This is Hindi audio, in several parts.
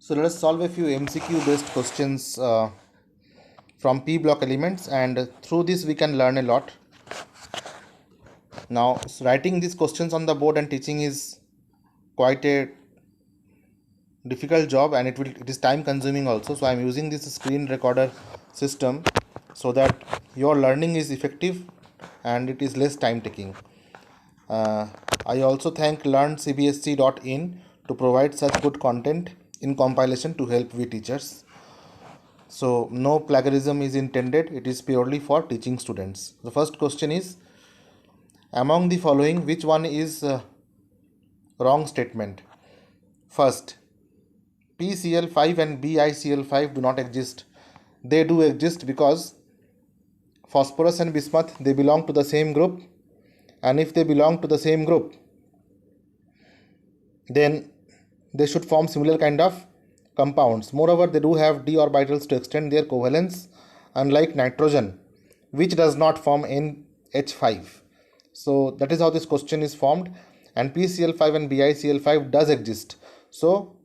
So let us solve a few MCQ based questions from P block elements, and through this we can learn a lot. Now writing these questions on the board and teaching is quite a difficult job, and it is time consuming also. So I am using this screen recorder system so that your learning is effective and it is less time taking. I also thank learncbsc.in to provide such good content in compilation to help we teachers. So no plagiarism is intended, it is purely for teaching students. The first question is, among the following, which one is wrong statement? First, PCl5 and BiCl5 do not exist. They do exist because phosphorus and bismuth, they belong to the same group, and if they belong to the same group, then they should form similar kind of compounds. Moreover, they do have d orbitals to extend their covalence, unlike nitrogen, which does not form NH5. So that is how this question is formed, and PCl5 and BiCl5 does exist. So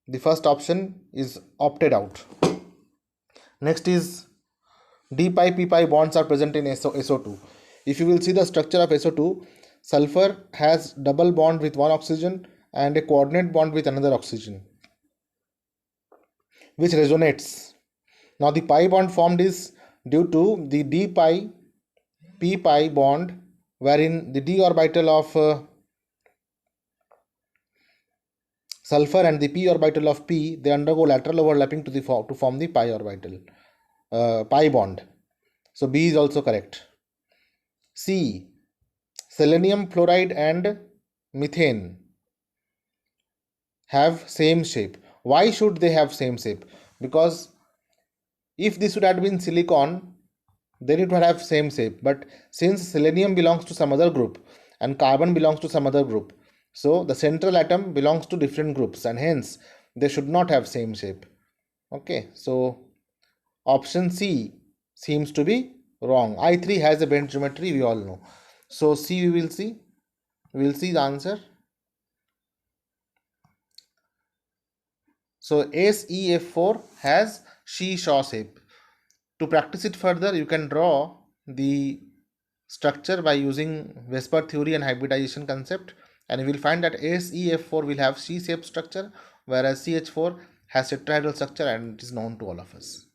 the first option is opted out. Next is d pi p pi bonds are present in SO2. If you will see the structure of SO2, sulfur has double bond with one oxygen and a coordinate bond with another oxygen, which resonates. Now the pi bond formed is due to the d pi p pi bond, wherein the d orbital of sulfur and the p orbital of p, they undergo lateral overlapping to form the pi orbital, pi bond. So B is also correct. C, selenium fluoride and methane have same shape. Why should they have same shape? Because if this would have been silicon, then it would have same shape. But since selenium belongs to some other group and carbon belongs to some other group, so the central atom belongs to different groups, and hence they should not have same shape. Okay, so option C seems to be wrong. I3 has a bent geometry, we all know. So C we will see the answer. So SEF4 has seesaw shape. To practice it further, you can draw the structure by using Vesper theory and hybridization concept, and you will find that SEF4 will have C-shaped structure, whereas CH4 has tetrahedral structure, and it is known to all of us.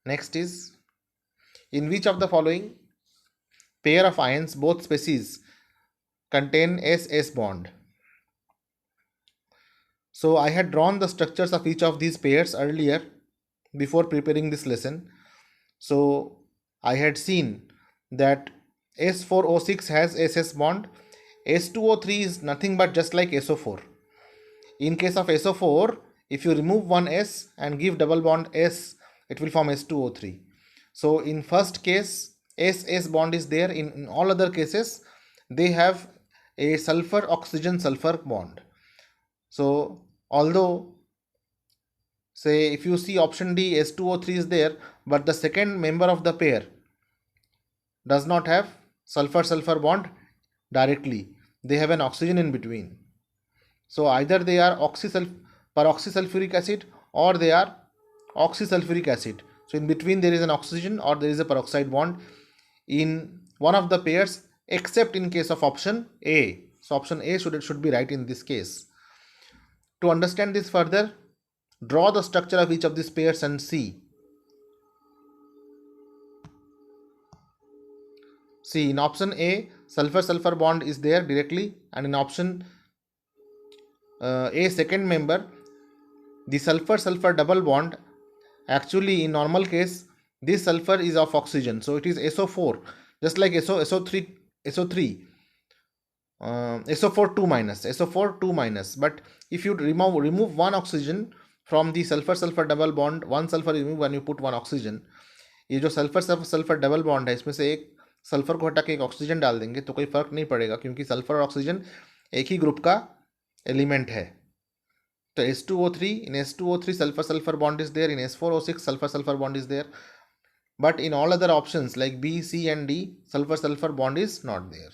Next is, in which of the following pair of ions, both species, contain SS bond? So I had drawn the structures of each of these pairs earlier before preparing this lesson. So I had seen that S4O6 has SS bond. S2O3 is nothing but just like SO4. In case of SO4, if you remove one S and give double bond S, it will form S2O3. So in first case, SS bond is there. In all other cases, they have a sulfur oxygen sulfur bond. So although, say, if you see option D, S2O3 is there, but the second member of the pair does not have sulfur sulfur bond directly, they have an oxygen in between. So either they are peroxysulfuric acid or they are oxysulfuric acid. So in between there is an oxygen or there is a peroxide bond in one of the pairs, except in case of option A. So option A should be right in this case. To understand this further, draw the structure of each of these pairs and see. See, in option A, sulfur-sulfur bond is there directly, and in option A, second member, the sulfur-sulfur double bond, actually in normal case, this sulfur is of oxygen, so it is SO4, just like SO3, SO4 2 minus. But if you remove one oxygen from the sulfur-sulfur double bond, one sulfur is removed when you put one oxygen, ये जो सल्फर डबल बॉन्ड है, इसमें से एक सल्फर को हटा के एक ऑक्सीजन डाल देंगे तो कोई फर्क नहीं पड़ेगा, क्योंकि सल्फर और ऑक्सीजन एक ही ग्रुप का एलिमेंट है. तो S2O3, in S2O3 sulfur bond is there, in S4O6 sulfur bond is there, but in all other options like B, C and D, sulfur bond is not there.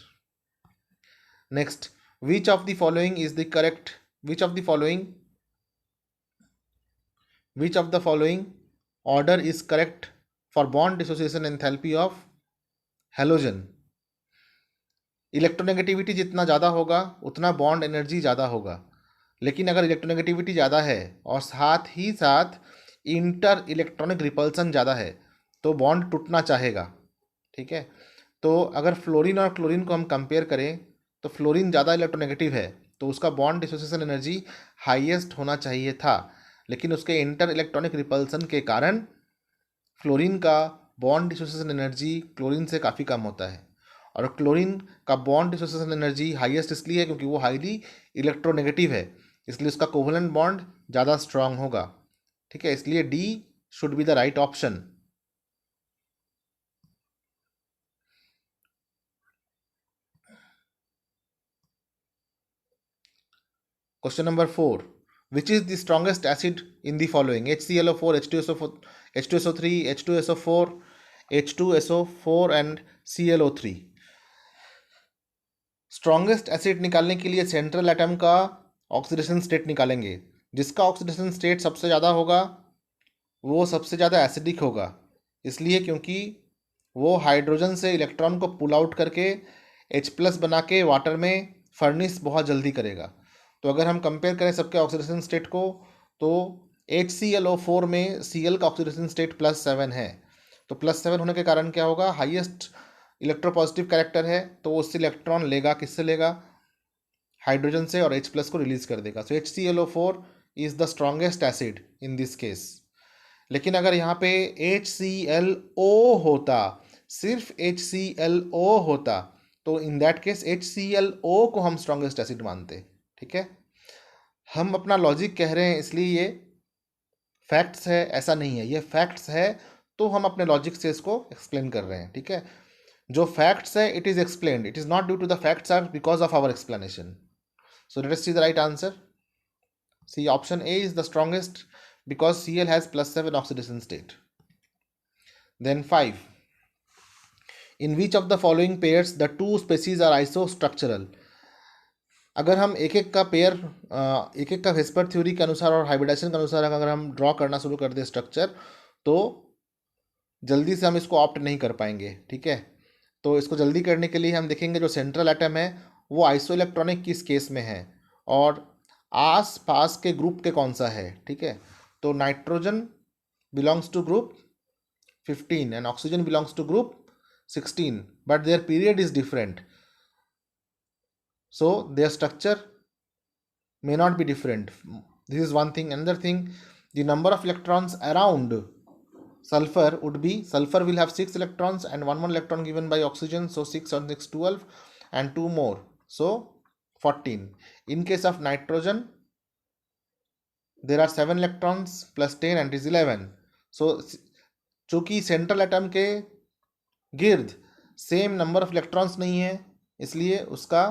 Next, Which of the following is the correct? Which of the following order is correct for bond dissociation enthalpy of halogen? Electronegativity जितना ज़्यादा होगा उतना बॉन्ड एनर्जी ज़्यादा होगा, लेकिन अगर इलेक्ट्रोनेगेटिविटी ज़्यादा है और साथ ही साथ इंटर इलेक्ट्रॉनिक रिपल्सन ज़्यादा है तो बॉन्ड टूटना चाहेगा। ठीक है, तो अगर फ्लोरीन और क्लोरीन को हम कंपेयर करें तो फ्लोरीन ज़्यादा इलेक्ट्रोनेगेटिव है तो उसका बॉन्ड डिसोसिएशन एनर्जी हाईएस्ट होना चाहिए था, लेकिन उसके इंटर इलेक्ट्रॉनिक रिपल्सन के कारण फ्लोरीन का बॉन्ड डिसोसिएशन एनर्जी क्लोरीन से काफ़ी कम होता है, और क्लोरीन का बॉन्ड डिसोसिएशन एनर्जी हाईएस्ट इसलिए है क्योंकि वो हाईली इलेक्ट्रोनेगेटिव है, इसलिए उसका कोवलेंट बॉन्ड ज़्यादा स्ट्रांग होगा। ठीक है, इसलिए D should be the right option. Question number 4. Which is the strongest acid in the following? HClO4, H2SO4, H2SO3, H2SO4, H2SO4 and ClO3. Strongest acid निकालने के लिए सेंट्रल एटम का ऑक्सीडेशन स्टेट निकालेंगे। जिसका ऑक्सीडेशन स्टेट सबसे ज़्यादा होगा वो सबसे ज़्यादा एसिडिक होगा, इसलिए क्योंकि वो हाइड्रोजन से इलेक्ट्रॉन को पुल आउट करके H+ बना के वाटर में फर्निश बहुत जल्दी करेगा। तो अगर हम कंपेयर करें सबके ऑक्सीडेशन स्टेट को तो HClO4 में Cl का ऑक्सीडेशन स्टेट +7 है, तो +7 होने के कारण क्या होगा, हाईएस्ट इलेक्ट्रोपॉजिटिव कैरेक्टर है तो वो उससे इलेक्ट्रॉन लेगा, किससे लेगा, हाइड्रोजन से, और H+ को रिलीज कर देगा। सो HClO4 is the strongest acid in this case. लेकिन अगर यहाँ पे HClO होता, सिर्फ HClO होता, तो इन दैट केस HClO को हम स्ट्रॉन्गेस्ट एसिड मानते। ठीक है, हम अपना लॉजिक कह रहे हैं इसलिए ये फैक्ट्स है, ऐसा नहीं है, ये फैक्ट्स है तो हम अपने लॉजिक से इसको एक्सप्लेन कर रहे हैं। ठीक है, जो फैक्ट्स है it is explained, it is not due to the facts are because of our explanation. So let us see the right answer. C option A is the strongest because Cl has +7 oxidation state. Then 5. In which of the following pairs the two species are isostructural? अगर हम एक एक का पेयर एक एक का वेस्पर थ्योरी के अनुसार और हाइब्रिडाइजेशन के अनुसार अगर हम ड्रॉ करना शुरू कर दें स्ट्रक्चर, तो जल्दी से हम इसको ऑप्ट नहीं कर पाएंगे। ठीक है, तो इसको जल्दी करने के लिए हम देखेंगे जो सेंट्रल एटम है वो आइसो इलेक्ट्रॉनिक किस केस में है और आस पास के ग्रुप के कौन सा है। ठीक है, तो nitrogen belongs to group 15 and oxygen belongs to group 16, but their period is different, so their structure may not be different. This is one thing. Another thing, the number of electrons around sulfur would be, sulfur will have 6 electrons and one electron given by oxygen, so 6 on 6 12 and 2 more, so 14. In case of nitrogen there are 7 electrons plus 10 and it is 11. So चूँकि सेंट्रल एटम के गिर्द सेम नंबर ऑफ इलेक्ट्रॉन्स नहीं है इसलिए उसका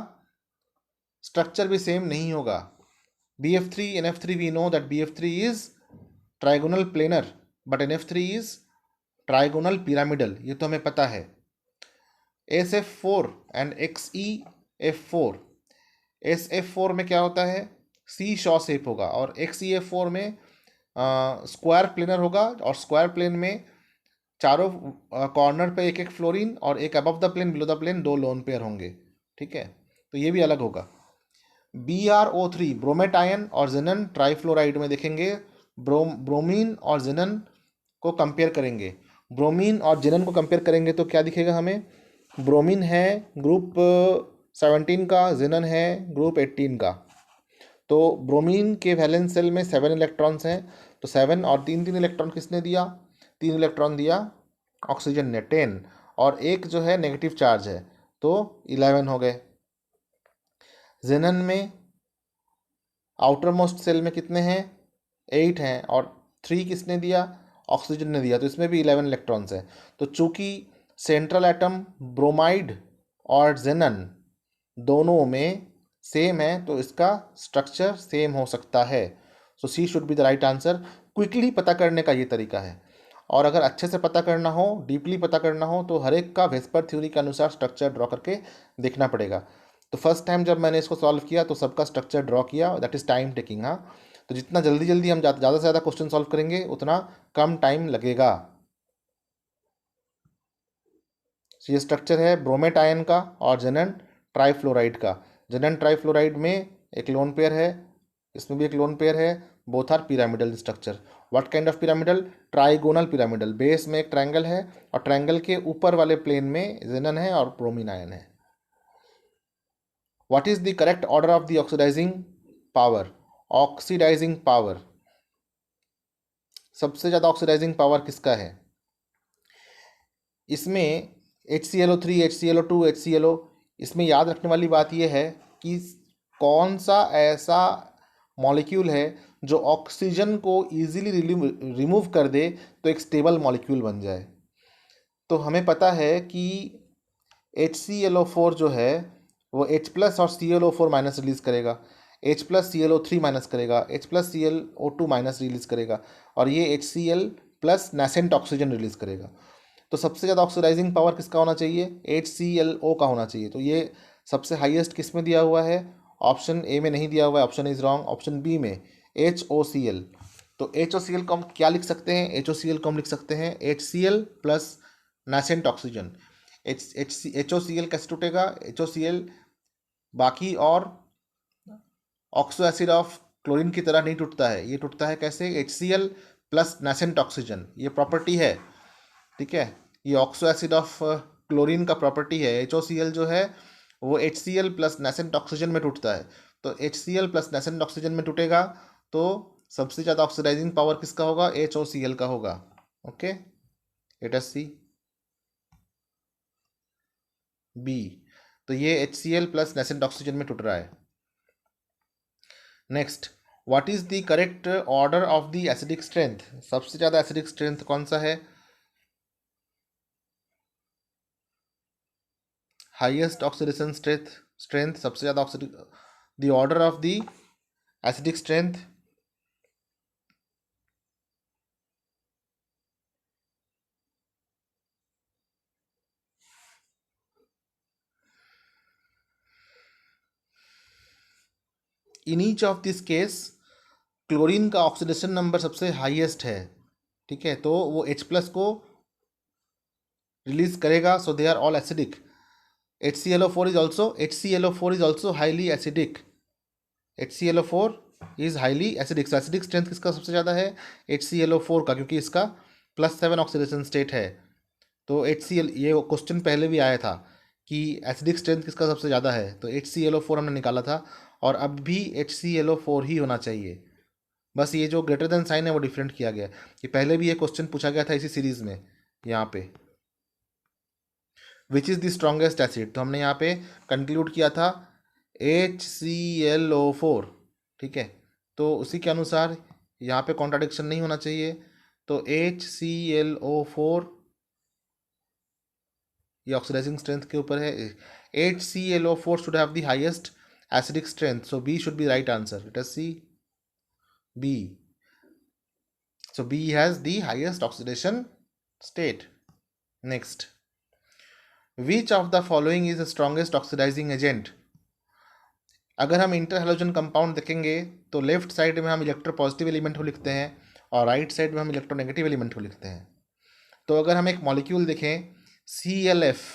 स्ट्रक्चर भी सेम नहीं होगा। BF3 NF3 we know that BF3 is trigonal planar but NF3 is trigonal pyramidal, ये तो हमें पता है। SF4 and XeF4, SF4 में क्या होता है, सी शॉ शेप होगा और XeF4 में स्क्वायर प्लेनर होगा और स्क्वायर प्लेन में चारों कॉर्नर पे एक एक फ्लोरीन और एक above the plane below the plane 2 lone pair होंगे। ठीक है, तो ये भी अलग होगा। BrO3 ब्रोमेट आयन और जिनन ट्राइफ्लोराइड में देखेंगे ब्रोमीन और जिनन को कंपेयर करेंगे। ब्रोमीन और जिनन को कंपेयर करेंगे तो क्या दिखेगा हमें, ब्रोमीन है ग्रुप 17 का, जिनन है ग्रुप 18 का। तो ब्रोमीन के वैलेंस सेल में 7 इलेक्ट्रॉन्स हैं, तो 7 और 3 इलेक्ट्रॉन किसने दिया, 3 इलेक्ट्रॉन दिया ऑक्सीजन ने 10, और एक जो है नेगेटिव चार्ज है तो 11 हो गए। जिनन में आउटर मोस्ट सेल में कितने हैं, 8 हैं और 3 किसने दिया, ऑक्सीजन ने दिया, तो इसमें भी 11 इलेक्ट्रॉन्स हैं। तो चूंकि सेंट्रल एटम ब्रोमाइड और जिनन दोनों में सेम है तो इसका स्ट्रक्चर सेम हो सकता है। So C should be the right answer. Quickly पता करने का ये तरीका है, और अगर अच्छे से पता करना हो, डीपली पता करना हो, तो हर एक का वेस्पर थ्योरी के अनुसार स्ट्रक्चर ड्रॉ करके देखना पड़ेगा। तो फर्स्ट टाइम जब मैंने इसको सॉल्व किया तो सबका स्ट्रक्चर ड्रॉ किया, दैट इज़ टाइम टेकिंग। हाँ, तो जितना जल्दी जल्दी हम ज़्यादा से ज़्यादा क्वेश्चन सॉल्व करेंगे उतना कम टाइम लगेगा। ये स्ट्रक्चर है ब्रोमेट आयन का और जेनन ट्राइफ्लोराइड का। जेनन ट्राइफ्लोराइड में एक लोन पेयर है, इसमें भी एक लोन पेयर है, both are pyramidal structure. What kind of pyramidal? Trigonal pyramidal. Base में एक ट्रायंगल है और ट्रायंगल के ऊपर वाले प्लेन में जेनन है और ब्रोमीन आयन है। What is the correct order of the oxidising power? Oxidising power, सबसे ज़्यादा ऑक्सीडाइजिंग पावर किसका है? इसमें HClO3, HClO2, HClO, इसमें याद रखने वाली बात यह है कि कौन सा ऐसा मॉलिक्यूल है जो ऑक्सीजन को ईजिली रिमूव कर दे तो एक स्टेबल मॉलिक्यूल बन जाए। तो हमें पता है कि HClO4 जो है वो H प्लस और ClO4 माइनस रिलीज करेगा, H प्लस ClO3 माइनस करेगा, H plus ClO2 minus release करेगा, और ये HCl plus nascent oxygen release करेगा। तो सबसे ज़्यादा ऑक्सीडाइजिंग पावर किसका होना चाहिए? HClO का होना चाहिए। तो ये सबसे हाईएस्ट किस में दिया हुआ है? ऑप्शन ए में नहीं दिया हुआ है, option is wrong. Option B में HOCl। तो HOCl को हम क्या लिख सकते हैं? HOCl को हम लिख सकते हैं HCl plus nascent oxygen. HOCl कैसे टूटेगा? HOCl बाकी और ऑक्सो एसिड ऑफ क्लोरीन की तरह नहीं टूटता है, ये टूटता है कैसे? HCl प्लस नेसेंट ऑक्सीजन, ये प्रॉपर्टी है, ठीक है। ये ऑक्सो एसिड ऑफ क्लोरीन का प्रॉपर्टी है। HOCl जो है वो HCl प्लस नेसेंट ऑक्सीजन में टूटता है। तो HCl प्लस नेसेंट ऑक्सीजन में टूटेगा तो सबसे ज़्यादा ऑक्सीडाइजिंग पावर किसका होगा? HOCl का होगा। Okay, let us see B. तो ये HCl प्लस नेसेंट ऑक्सीजन में टूट रहा है। Next, what is the correct order of the acidic strength? सबसे ज़्यादा एसिडिक स्ट्रेंथ कौन सा है? हाईएस्ट ऑक्सीडेशन स्ट्रेंथ सबसे ज़्यादा oxidic, the order of the acidic strength. In each of this case chlorine का ऑक्सीडेशन नंबर सबसे हाईएस्ट है, ठीक है, तो वो H प्लस को रिलीज करेगा, so they are all acidic. HClO4 is also highly acidic. HClO4 is highly acidic. So acidic strength किसका सबसे ज़्यादा है? HClO4 का, क्योंकि इसका +7 ऑक्सीडेशन स्टेट है। तो ये क्वेश्चन पहले भी आया था कि एसिडिक स्ट्रेंथ किसका सबसे ज़्यादा है, तो HClO4 हमने निकाला था, और अब भी HClO4 ही होना चाहिए। बस ये जो ग्रेटर देन साइन है वो डिफरेंट किया गया। ये पहले भी ये क्वेश्चन पूछा गया था इसी सीरीज में। यहाँ पे which is the strongest acid, तो हमने यहाँ पे कंक्लूड किया था HClO4, ठीक है। तो उसी के अनुसार यहाँ पे कॉन्ट्राडिक्शन नहीं होना चाहिए। तो HClO4 ये ऑक्सीडाइजिंग स्ट्रेंथ के ऊपर है। HClO4 should have the highest acidic strength, so B should be right answer. Let us see B. So B has the highest oxidation state. Next, which of the following is the strongest oxidizing agent? अगर हम इंटर हेलोजन कंपाउंड देखेंगे तो लेफ्ट साइड में हम इलेक्ट्रोपॉजिटिव एलिमेंट को लिखते हैं और राइट साइड में हम इलेक्ट्रोनेगेटिव एलिमेंट को लिखते हैं। तो अगर हम एक मॉलिक्यूल देखें ClF,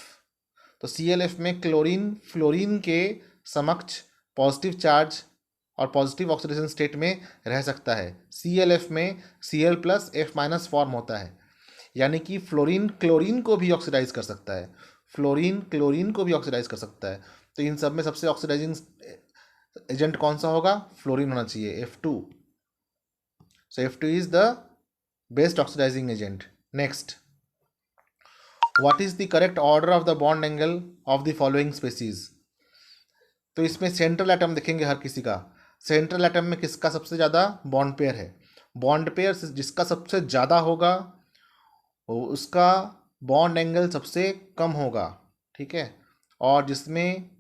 तो ClF में क्लोरीन फ्लोरीन के समक्ष पॉजिटिव चार्ज और पॉजिटिव ऑक्सीडेशन स्टेट में रह सकता है। ClF में Cl plus F minus form होता है, यानी कि फ्लोरीन क्लोरीन को भी ऑक्सीडाइज कर सकता है, फ्लोरीन क्लोरीन को भी ऑक्सीडाइज कर सकता है। तो इन सब में सबसे ऑक्सीडाइजिंग एजेंट कौन सा होगा? फ्लोरीन होना चाहिए, F2। So F2 is the best oxidising agent. Next, what is the correct order of the bond angle of the following species? तो इसमें सेंट्रल एटम देखेंगे हर किसी का। सेंट्रल एटम में किसका सबसे ज़्यादा बॉन्ड पेयर है? बॉन्ड पेयर जिसका सबसे ज़्यादा होगा उसका बॉन्ड एंगल सबसे कम होगा, ठीक है। और जिसमें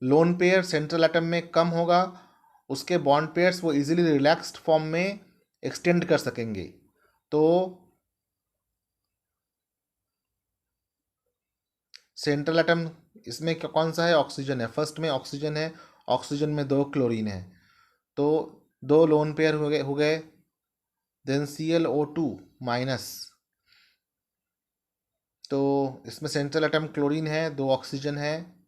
लोन पेयर सेंट्रल एटम में कम होगा उसके बॉन्ड पेयर्स वो इजीली रिलैक्स्ड फॉर्म में एक्सटेंड कर सकेंगे। तो सेंट्रल एटम इसमें कौन सा है, ऑक्सीजन है, फर्स्ट में ऑक्सीजन है, ऑक्सीजन में 2 क्लोरीन है, तो 2 लोन पेयर हो गए। देन ClO2 माइनस, तो इसमें सेंट्रल एटम क्लोरीन है, 2 ऑक्सीजन है,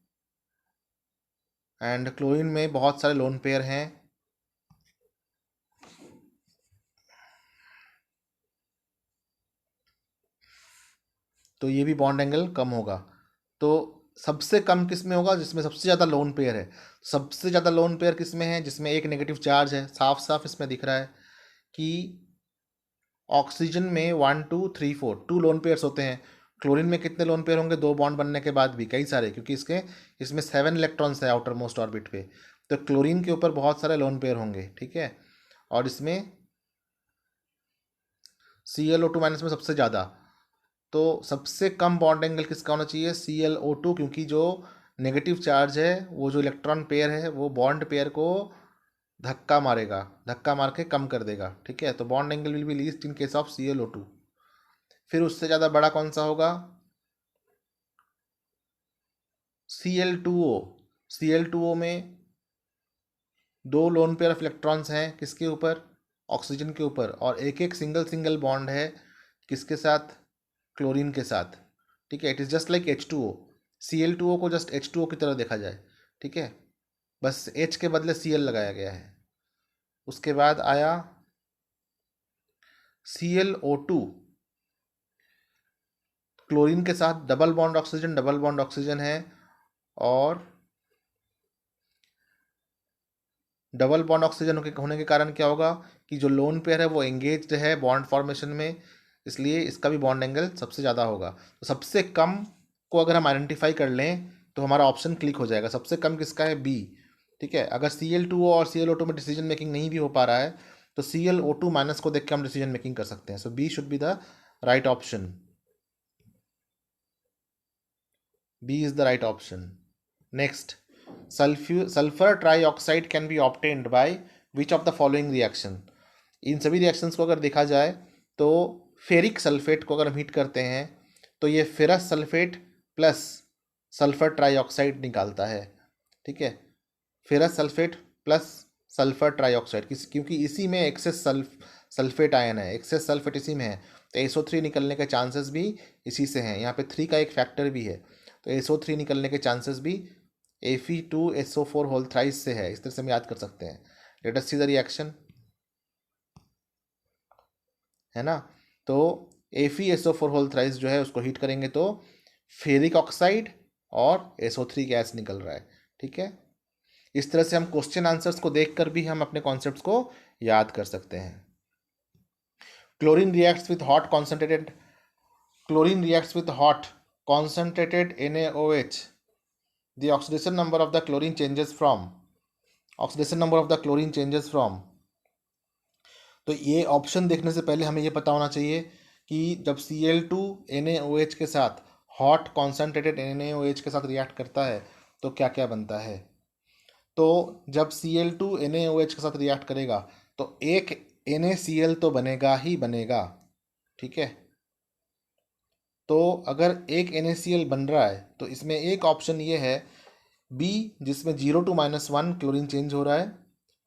एंड क्लोरीन में बहुत सारे लोन पेयर हैं। तो ये भी बॉन्ड एंगल कम होगा। तो सबसे कम किस में होगा, जिसमें सबसे ज़्यादा लोन पेयर है। सबसे ज़्यादा लोन पेयर किस में है, जिसमें एक नेगेटिव चार्ज है। साफ साफ इसमें दिख रहा है कि ऑक्सीजन में 1 2 3 4 2 लोन पेयर्स होते हैं। क्लोरीन में कितने लोन पेयर होंगे, 2 बॉन्ड बनने के बाद भी कई सारे, क्योंकि इसमें 7 इलेक्ट्रॉन्स है आउटर मोस्ट ऑर्बिट पे। तो क्लोरीन के ऊपर बहुत सारे लोन पेयर होंगे, ठीक है। और इसमें ClO2 माइनस में सबसे ज़्यादा। तो सबसे कम बॉन्ड एंगल किसका होना चाहिए, ClO2, क्योंकि जो नेगेटिव चार्ज है, वो जो इलेक्ट्रॉन पेयर है, वो बॉन्ड पेयर को धक्का मारेगा, धक्का मार के कम कर देगा, ठीक है। तो bond angle will be least in case of ClO2। फिर उससे ज़्यादा बड़ा कौन सा होगा, Cl2O। Cl2O में 2 लोन पेयर ऑफ इलेक्ट्रॉन्स हैं, किसके ऊपर, ऑक्सीजन के ऊपर, और एक एक सिंगल सिंगल बॉन्ड है किसके साथ, क्लोरीन के साथ, ठीक है। It is just like H2O। Cl2O को जस्ट H2O की तरह देखा जाए, ठीक है, बस H के बदले Cl लगाया गया है। उसके बाद आया ClO2, क्लोरीन के साथ double bond oxygen, double bond oxygen है, और डबल बॉन्ड ऑक्सीजन होने के कारण क्या होगा कि जो लोन पेयर है वो एंगेज्ड है बॉन्ड फॉर्मेशन में, इसलिए इसका भी बॉन्ड एंगल सबसे ज़्यादा होगा। तो सबसे कम को अगर हम आइडेंटिफाई कर लें तो हमारा ऑप्शन क्लिक हो जाएगा। सबसे कम किसका है, बी, ठीक है। अगर Cl2O और ClO2 में डिसीजन मेकिंग नहीं भी हो पा रहा है तो ClO2 माइनस को देख के हम डिसीजन मेकिंग कर सकते हैं। So B should be the right option. B is the right option. Next, sulphur trioxide can be obtained by which of the following reaction. इन सभी रिएक्शंस को अगर देखा जाए तो फेरिक सल्फेट को अगर हम हीट करते हैं तो ये ferrous sulphate plus sulphur trioxide निकालता है, ठीक है। Ferrous sulphate plus sulphur trioxide, क्योंकि इसी में एक्सेस सल्फेट आयन है, एक्सेस सल्फेट इसी में है, तो SO3 निकलने के चांसेस भी इसी से हैं। यहाँ पे 3 का एक फैक्टर भी है, तो SO3 निकलने के चांसेस भी Fe2SO4 होल थ्राइस से है। इस तरह से हम याद कर सकते हैं। Late us see the reaction, है ना। तो FeSO4 होल थ्राइस जो है उसको हीट करेंगे तो फेरिक ऑक्साइड और SO3 गैस निकल रहा है, ठीक है। इस तरह से हम क्वेश्चन आंसर्स को देखकर भी हम अपने कॉन्सेप्ट्स को याद कर सकते हैं। Chlorine reacts with hot concentrated NaOH. The oxidation number of the chlorine changes from, तो ये ऑप्शन देखने से पहले हमें ये पता होना चाहिए कि जब Cl2 NaOH के साथ हॉट कॉन्सेंट्रेटेड NaOH के साथ रिएक्ट करता है तो क्या क्या बनता है। तो जब Cl2 NaOH के साथ रिएक्ट करेगा तो एक NaCl तो बनेगा ही बनेगा, ठीक है। तो अगर एक NaCl बन रहा है तो इसमें एक ऑप्शन ये है बी, जिसमें 0 to -1 क्लोरीन चेंज हो रहा है,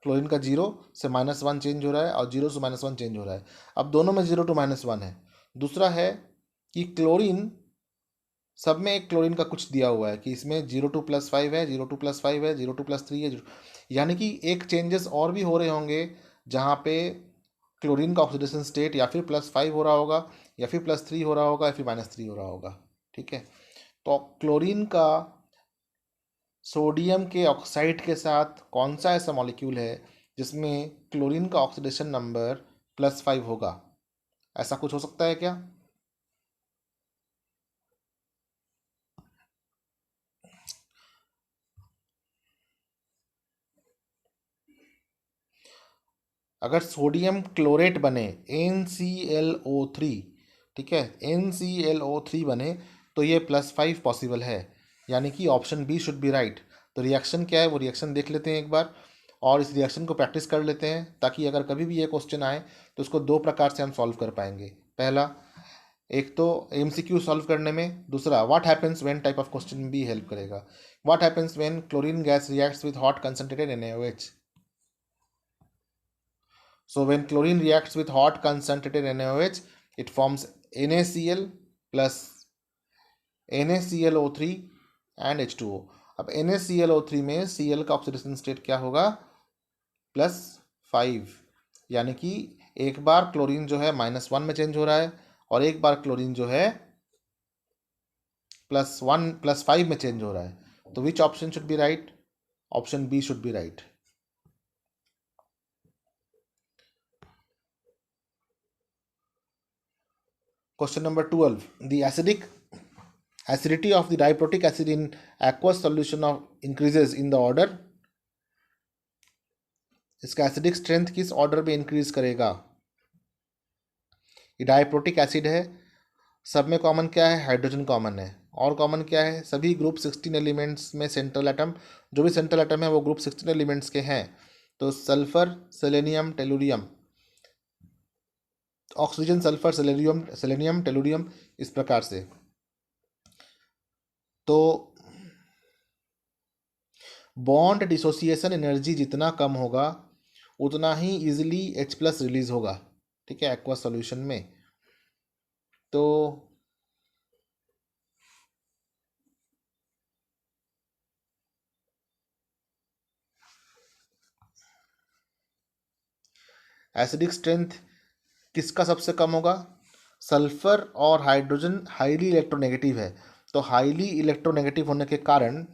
क्लोरीन का 0 से -1 चेंज हो रहा है और 0 से -1 चेंज हो रहा है। अब दोनों में 0 to -1 है। दूसरा है कि क्लोरीन, सब में एक क्लोरीन का कुछ दिया हुआ है कि इसमें 0 to +5 है, 0 to +5 है, 0 to +3 है, यानी कि एक चेंजेस और भी हो रहे होंगे जहाँ पे क्लोरीन का ऑक्सीडेशन स्टेट या फिर +5 हो रहा होगा, या फिर +3 हो रहा होगा, या फिर -3 हो रहा होगा, ठीक है। तो क्लोरीन का सोडियम के ऑक्साइड के साथ कौन सा ऐसा मॉलिक्यूल है जिसमें क्लोरीन का ऑक्सीडेशन नंबर +5 होगा, ऐसा कुछ हो सकता है क्या। अगर सोडियम क्लोरेट बने NClO3, ठीक है, NClO3 बने तो ये +5 पॉसिबल है, यानी कि option B should be right. तो रिएक्शन क्या है वो रिएक्शन देख लेते हैं एक बार, और इस रिएक्शन को प्रैक्टिस कर लेते हैं ताकि अगर कभी भी ये क्वेश्चन आए तो उसको 2 प्रकार से हम सॉल्व कर पाएंगे। पहला, एक तो MCQ सॉल्व करने में, दूसरा what happens when type of question भी हेल्प करेगा. What happens when chlorine gas reacts with hot concentrated NaOH. So when chlorine reacts with hot concentrated NaOH, it forms NaCl plus NaClO3 and H2O. अब NaClO3 में Cl का ऑक्सीडेशन स्टेट क्या होगा, +5. यानी कि एक बार क्लोरीन जो है -1 में चेंज हो रहा है और एक बार क्लोरीन जो है +1 +5 में चेंज हो रहा है. तो which option should be right? Option B should be right. Question number 12. The acidity of the diprotic acid in aqueous solution of increases in the order. इसका एसिडिक स्ट्रेंथ किस ऑर्डर में इंक्रीज करेगा? ये डाइप्रोटिक एसिड है. सब में कॉमन क्या है? हाइड्रोजन कॉमन है. और कॉमन क्या है? सभी ग्रुप 16 एलिमेंट्स में सेंट्रल एटम, जो भी सेंट्रल एटम है वो ग्रुप 16 एलिमेंट्स के हैं. तो sulphur, selenium, tellurium, oxygen, sulphur, selenium, tellurium, इस प्रकार से. तो बॉन्ड डिसोसिएशन एनर्जी जितना कम होगा उतना ही इजीली H+ रिलीज होगा. ठीक है, एक्वा सॉल्यूशन में. तो एसिडिक स्ट्रेंथ किसका सबसे कम होगा? सल्फर और हाइड्रोजन हाईली इलेक्ट्रोनेगेटिव है, तो हाईली इलेक्ट्रोनेगेटिव होने के कारण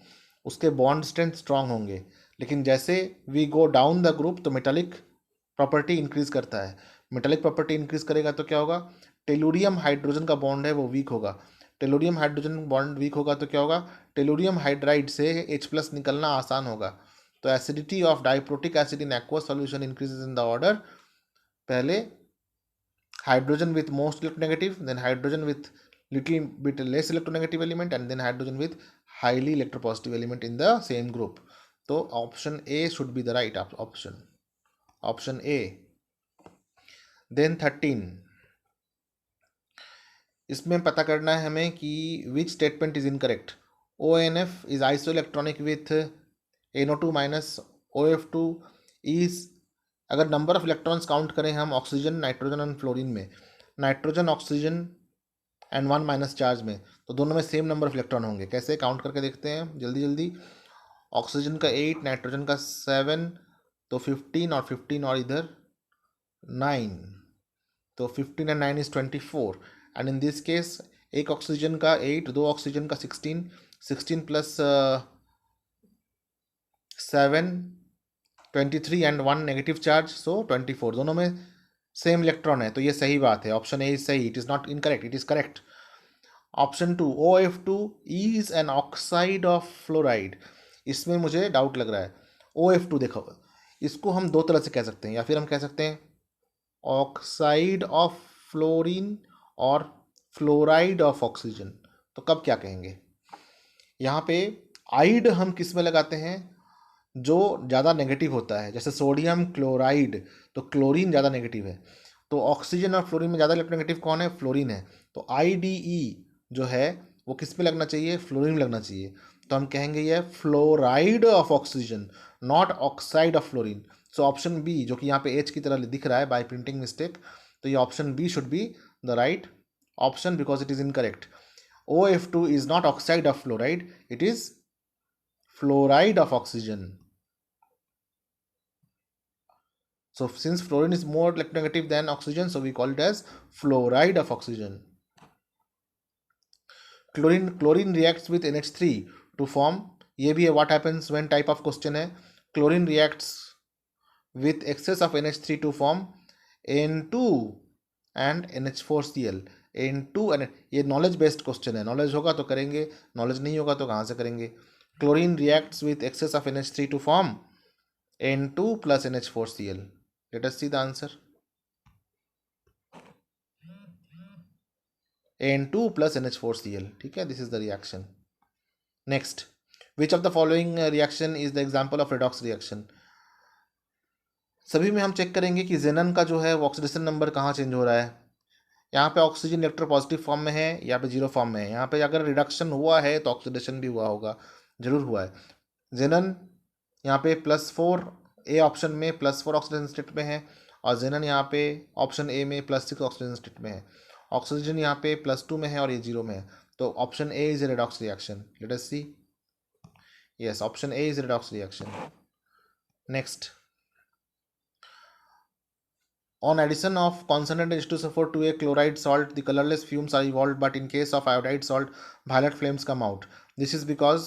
उसके बॉन्ड स्ट्रेंथ स्ट्रांग होंगे. लेकिन जैसे we go down the group तो मेटालिक प्रॉपर्टी इंक्रीज करता है. मेटालिक प्रॉपर्टी इंक्रीज करेगा तो क्या होगा? टेलुरियम हाइड्रोजन का बॉन्ड है वो वीक होगा. टेलुरियम हाइड्रोजन बॉन्ड वीक होगा तो क्या होगा? टेलुरियम हाइड्राइड से H+ निकलना आसान होगा. तो acidity of diprotic acid in aqueous solution increases in the order, पहले hydrogen with most electronegative, then hydrogen with little bit less electronegative element, and then hydrogen with highly electropositive element in the same group. So option A should be the right option. Option A. Then 13. इसमें पता करना है हमें कि which statement is incorrect. ONF is isoelectronic with NO2 minus OF2 is, अगर नंबर ऑफ इलेक्ट्रॉन्स काउंट करें हम ऑक्सीजन, नाइट्रोजन और फ्लोरीन में, नाइट्रोजन, ऑक्सीजन एंड 1- चार्ज में, तो दोनों में सेम नंबर ऑफ इलेक्ट्रॉन होंगे. कैसे काउंट करके देखते हैं जल्दी जल्दी. ऑक्सीजन का 8, नाइट्रोजन का 7, तो 15 और 15 और इधर 9, तो 15 and 9 is 24. And in this case एक ऑक्सीजन का 8, दो ऑक्सीजन का 16, 16 प्लस 7, 23 एंड 1 नेगेटिव चार्ज, सो 24. दोनों में सेम इलेक्ट्रॉन है, तो ये सही बात है. ऑप्शन ए इज सही. It is not incorrect, it is correct. Option 2, OF2 is an oxide of fluoride. इसमें मुझे डाउट लग रहा है. OF2 देखो, इसको हम दो तरह से कह सकते हैं, या फिर हम कह सकते हैं ऑक्साइड ऑफ फ्लोरीन और फ्लोराइड ऑफ ऑक्सीजन. तो कब क्या कहेंगे? यहाँ पे आइड हम किस में लगाते हैं? जो ज़्यादा नेगेटिव होता है, जैसे सोडियम क्लोराइड, तो क्लोरीन ज़्यादा नेगेटिव है. तो ऑक्सीजन और फ्लोरीन में ज़्यादा इलेक्ट्रोनेगेटिव कौन है? फ्लोरीन है. तो IDE जो है वो किस पे लगना चाहिए? फ्लोरीन में लगना चाहिए. तो हम कहेंगे ये fluoride of oxygen, not oxide of fluorine. So option B, जो कि यहाँ पे H की तरह दिख रहा है बाय प्रिंटिंग मिस्टेक, तो ये option B should be the right option because it is incorrect. OF2 is not oxide of fluoride, it is fluoride of oxygen. So since fluorine is more electronegative than oxygen, so we call it as fluoride of oxygen. Chlorine reacts with NH3 to form, ये भी है what happens when type of question है. Chlorine reacts with excess of NH3 to form N2 and NH4Cl. N2 and ये नॉलेज बेस्ड क्वेश्चन है. नॉलेज होगा तो करेंगे, नॉलेज नहीं होगा तो कहाँ से करेंगे. Chlorine reacts with excess of NH3 to form N2 plus NH4Cl. Let us see the answer. N2 plus NH4Cl. ठीक है, this is the reaction. Next, which of the following reaction is the example of redox reaction? सभी में हम चेक करेंगे कि जेनन का जो है वो ऑक्सीडेशन नंबर कहाँ चेंज हो रहा है. यहाँ पे ऑक्सीजन इलेक्ट्रोपॉजिटिव फॉर्म में है, यहाँ पे जीरो फॉर्म में है। यहाँ पे अगर रिडक्शन हुआ है तो ऑक्सीडेशन भी हुआ होगा, जरूर हुआ है। जेनन यहाँ पे +4, ए ऑप्शन में +4 ऑक्सीजन स्टेट में है, और जेनन यहाँ पे ऑप्शन ए में +6 ऑक्सीजन स्टेट में है। ऑक्सीजन यहाँ पे +2 में है और ये 0 में है, तो option A is a redox reaction. Let us see, yes, option A is redox reaction. Next, on addition of concentrated H2SO4 to a chloride salt, the colorless fumes are evolved, but in case of iodide salt, violet flames come out. This is because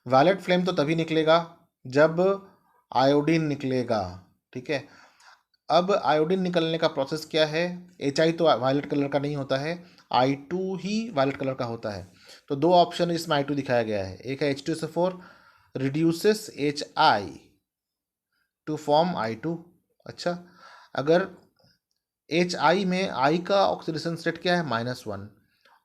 violet flame तो तभी निकलेगा जब आयोडीन निकलेगा, ठीक है। अब आयोडीन निकलने का प्रोसेस क्या है? HI तो वायलेट कलर का नहीं होता है, I2 ही वायलेट कलर का होता है। तो दो ऑप्शन इसमें I2 दिखाया गया है, एक है H2SO4 reduces HI to form I2। अच्छा, अगर HI में I का ऑक्सीडेशन स्टेट क्या है? -1,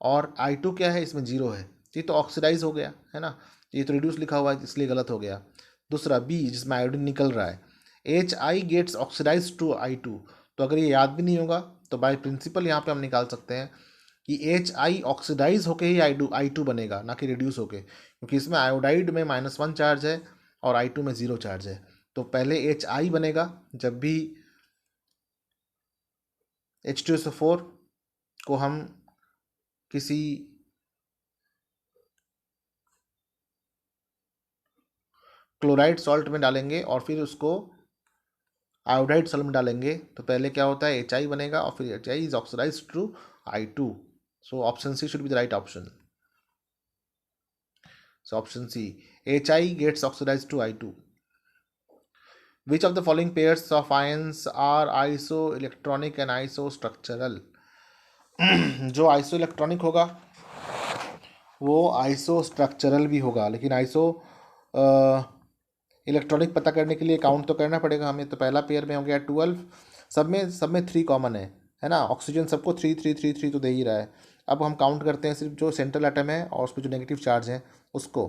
और I2 क्या है? इसमें 0 है, ये तो ऑक्सीडाइज हो गया है ना, ये तो रिड्यूस लिखा हुआ है इसलिए गलत हो गया। दूसरा B, जिसमें आयोडीन निकल रहा है, HI gets oxidise to I2, तो अगर ये याद भी नहीं होगा तो बाय प्रिंसिपल यहाँ पे हम निकाल सकते हैं कि HI ऑक्सीडाइज होके ही I2 बनेगा, ना कि रिड्यूस होके, क्योंकि इसमें आयोडाइड में -1 चार्ज है और I2 में 0 चार्ज है। तो पहले HI बनेगा जब भी H2SO4 को हम किसी क्लोराइड सॉल्ट में डालेंगे और फिर उसको आयोडाइड सॉल्ट में डालेंगे, तो पहले क्या होता है? HI बनेगा और फिर HI is oxidise to I2। So option C should be the right option. So option C, HI gets oxidized to I2. Which of the following pairs of ions are isoelectronic and isostructural? जो आइसोइलेक्ट्रॉनिक होगा वो आइसोस्ट्रक्चरल भी होगा, लेकिन आइसो इलेक्ट्रॉनिक पता करने के लिए काउंट तो करना पड़ेगा हमें। तो पहला पेयर में हो गया 12, सब में 3 कॉमन है ना, ऑक्सीजन सबको 3 3 3 3 तो दे ही रहा है। अब हम काउंट करते हैं सिर्फ जो सेंट्रल एटम है और उस पर जो नेगेटिव चार्ज है उसको,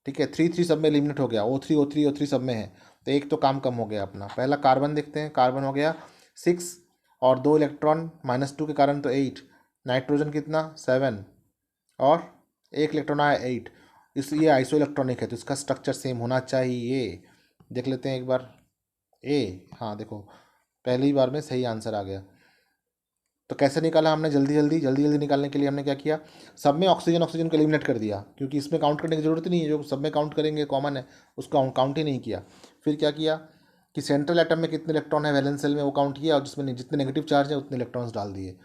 ठीक है। 3 3 सब में एलिमिनेट हो गया, O3 सब में है, तो एक तो काम कम हो गया अपना। पहला कार्बन देखते हैं, कार्बन हो गया 6 और 2 इलेक्ट्रॉन -2 के कारण तो 8। नाइट्रोजन कितना? 7 और 1 इलेक्ट्रॉन आया 8। ये आइसो इलेक्ट्रॉनिक है तो इसका स्ट्रक्चर सेम होना चाहिए। देख लेते हैं एक बार ए, हाँ देखो पहली बार में सही आंसर आ गया। तो कैसे निकाला हमने? जल्दी जल्दी निकालने के लिए हमने क्या किया? सब में ऑक्सीजन को एलिमिनेट कर दिया, क्योंकि इसमें काउंट करने की जरूरत नहीं है, जो सब में काउंट करेंगे कॉमन है उसको काउंट ही नहीं किया। फिर क्या किया कि सेंट्रल एटम में कितने इलेक्ट्रॉन है वैलेंस शेल में वो काउंट किया, और जिसमें जितने नेगेटिव चार्ज है उतने इलेक्ट्रॉन्स डाल दिए।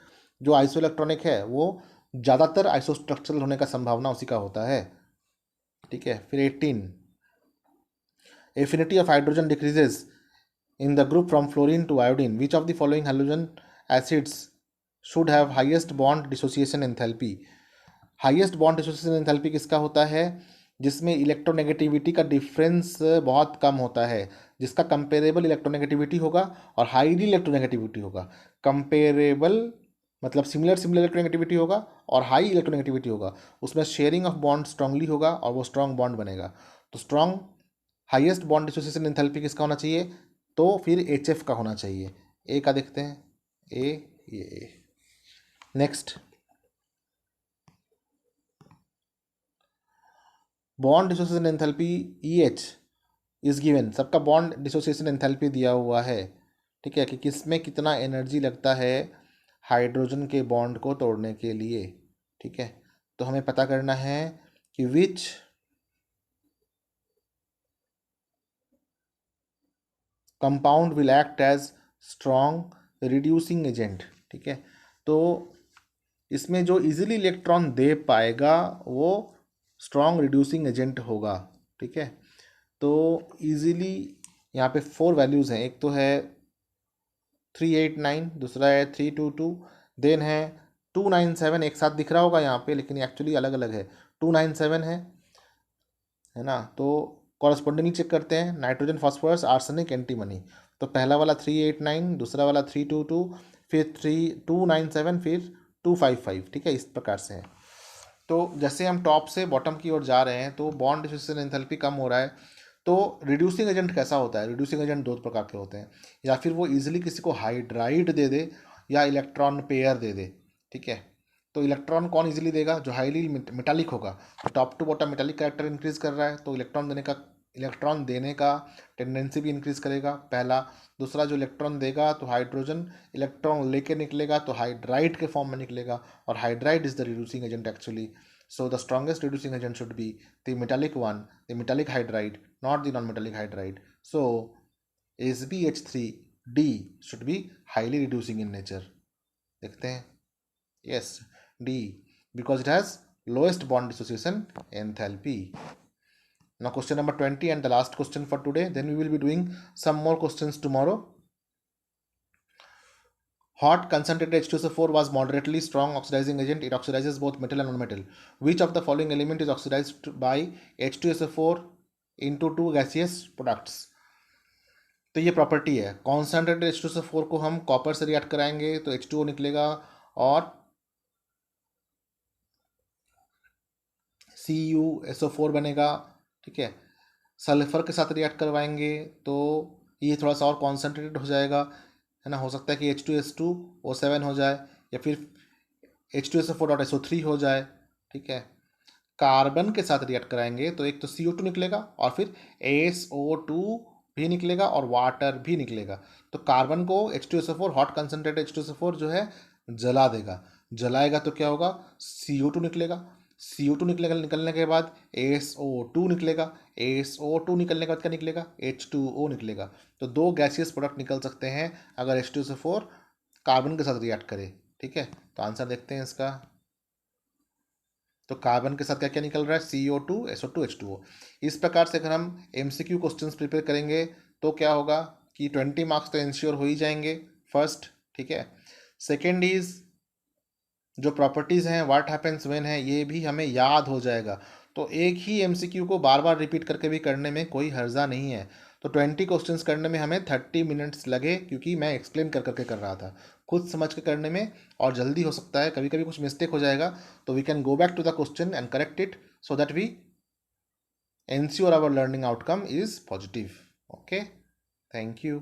जो आइसो इलेक्ट्रॉनिक है वो ज़्यादातर आइसोस्ट्रक्चरल होने का संभावना उसी का होता है, ठीक है। फिर 18, affinity of hydrogen decreases in the group from fluorine to iodine. Which of the following halogen acids should have highest bond dissociation enthalpy? Highest bond dissociation enthalpy किसका होता है? जिसमें इलेक्ट्रोनेगेटिविटी का डिफरेंस बहुत कम होता है, जिसका कंपेरेबल इलेक्ट्रोनेगेटिविटी होगा और हाईली इलेक्ट्रोनेगेटिविटी होगा। कंपेरेबल मतलब सिमिलर इलेक्ट्रोनेगेटिविटी होगा और हाई इलेक्ट्रोनेगेटिविटी होगा, उसमें शेयरिंग ऑफ बॉन्ड स्ट्रांगली होगा और वो स्ट्रांग बॉन्ड बनेगा। तो strong highest bond dissociation enthalpy किसका होना चाहिए? तो फिर HF का होना चाहिए। ए का देखते हैं, ये next, bond dissociation enthalpy EH is given. सबका बॉन्ड डिसोसिएशन एंथैल्पी दिया हुआ है, ठीक है, कि किसमें कितना एनर्जी लगता है हाइड्रोजन के बॉन्ड को तोड़ने के लिए, ठीक है। तो हमें पता करना है कि which compound will act as strong reducing agent, ठीक है। तो इसमें जो इजीली इलेक्ट्रॉन दे पाएगा वो स्ट्रॉन्ग रिड्यूसिंग एजेंट होगा, ठीक है। तो इजीली यहाँ पे 4 वैल्यूज़ हैं, एक तो है 389, दूसरा है 322, देन है 297। एक साथ दिख रहा होगा यहाँ पे लेकिन एक्चुअली अलग अलग है, 297 है ना। तो कॉरस्पॉन्डिंगली चेक करते हैं, नाइट्रोजन, फॉस्फोरस, आर्सेनिक, एंटीमनी। तो पहला वाला 389, दूसरा वाला 322, फिर 297, फिर 255, ठीक है, इस प्रकार से है। तो जैसे हम टॉप से बॉटम की ओर जा रहे हैं तो बॉन्ड डिसोसिएशन एंथैल्पी कम हो रहा है, तो रिड्यूसिंग एजेंट कैसा होता है? रिड्यूसिंग एजेंट दो प्रकार के होते हैं, या फिर वो इजीली किसी को हाइड्राइड दे दे या इलेक्ट्रॉन पेयर दे दे, ठीक है। तो इलेक्ट्रॉन कौन इजीली देगा? जो हाईली मेटालिक होगा। तो top to bottom metallic character increase कर रहा है, तो इलेक्ट्रॉन देने का टेंडेंसी भी इंक्रीज करेगा, पहला। दूसरा, जो इलेक्ट्रॉन देगा तो हाइड्रोजन इलेक्ट्रॉन लेके निकलेगा, तो हाइड्राइड के फॉर्म में निकलेगा, और hydride is the reducing agent actually. So the strongest reducing agent should be the metallic one, the metallic hydride, not the non-metallic hydride. So SbH3D should be highly reducing in nature. देखते हैं. Yes, D, because it has lowest bond dissociation enthalpy. Now question number 20 and the last question for today. Then we will be doing some more questions tomorrow. Hot concentrated H2SO4 was moderately strong oxidizing agent. It oxidizes both metal and non-metal. Which of the following element is oxidized by H2SO4 into two gaseous products? तो ये प्रॉपर्टी है. कॉन्सेंट्रेटेड H2SO4 को हम कॉपर से रिएक्ट कराएंगे तो H2O निकलेगा और CuSO4 बनेगा, ठीक है. सल्फर के साथ रिएक्ट करवाएंगे तो ये थोड़ा सा और कॉन्सेंट्रेटेड हो जाएगा, है ना. हो सकता है कि H2S2O7 हो जाए, या फिर H2SO4.SO3 हो जाए, ठीक है. कार्बन के साथ रिएक्ट कराएंगे तो एक तो CO2 निकलेगा और फिर ASO2 भी निकलेगा और वाटर भी निकलेगा. तो कार्बन को H2SO4, हॉट कंसनट्रेटेड H2SO4 जो है जला देगा. जलाएगा तो क्या होगा? CO2 निकलेगा. CO2 निकलने के बाद ASO2 निकलेगा. ASO2 निकलने के बाद क्या निकलेगा? H2O निकलेगा. तो दो गैसियस प्रोडक्ट निकल सकते हैं अगर H2SO4 कार्बन के साथ रिएक्ट करे, ठीक है. तो आंसर देखते हैं इसका. तो कार्बन के साथ क्या क्या निकल रहा है? CO2, SO2, H2O. इस प्रकार से अगर हम MCQ क्वेश्चंस प्रिपेयर करेंगे तो क्या होगा कि 20 मार्क्स तो इंश्योर हो ही जाएंगे, फर्स्ट, ठीक है. सेकेंड इज जो प्रॉपर्टीज़ हैं, व्हाट हैपेंस व्हेन है, ये भी हमें याद हो जाएगा. तो एक ही MCQ को बार बार रिपीट करके भी करने में कोई हर्जा नहीं है. तो 20 क्वेश्चंस करने में हमें 30 मिनट्स लगे, क्योंकि मैं एक्सप्लेन कर करके कर रहा था. खुद समझ के करने में और जल्दी हो सकता है, कभी कभी कुछ मिस्टेक हो जाएगा, तो we can go back to the question and correct it so that we ensure our learning outcome is positive. Okay, thank you.